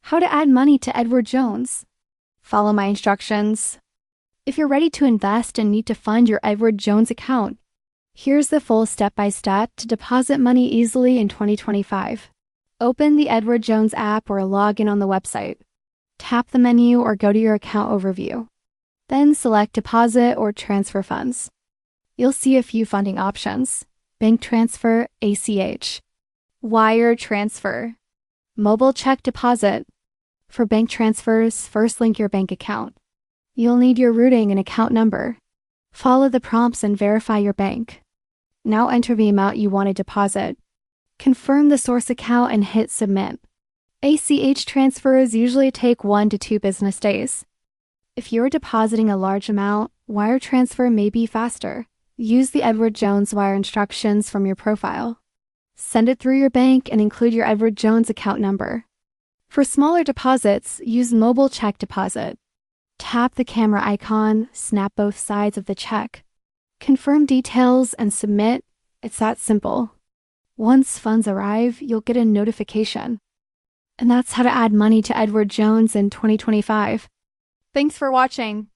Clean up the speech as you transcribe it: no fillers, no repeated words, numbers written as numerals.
How to add money to Edward Jones. Follow my instructions. If you're ready to invest and need to fund your Edward Jones account, here's the full step-by-step to deposit money easily in 2025. Open the Edward Jones app or log in on the website. Tap the menu or go to your account overview. Then select Deposit or Transfer Funds. You'll see a few funding options: Bank Transfer, ACH, Wire Transfer, Mobile Check Deposit. For bank transfers, first link your bank account. You'll need your routing and account number. Follow the prompts and verify your bank. Now enter the amount you want to deposit. Confirm the source account and hit Submit. ACH transfers usually take 1 to 2 business days. If you're depositing a large amount, wire transfer may be faster. Use the Edward Jones wire instructions from your profile. Send it through your bank and include your Edward Jones account number. For smaller deposits, use Mobile Check Deposit. Tap the camera icon, snap both sides of the check. Confirm details and submit. It's that simple. Once funds arrive, you'll get a notification. And that's how to add money to Edward Jones in 2025. Thanks for watching.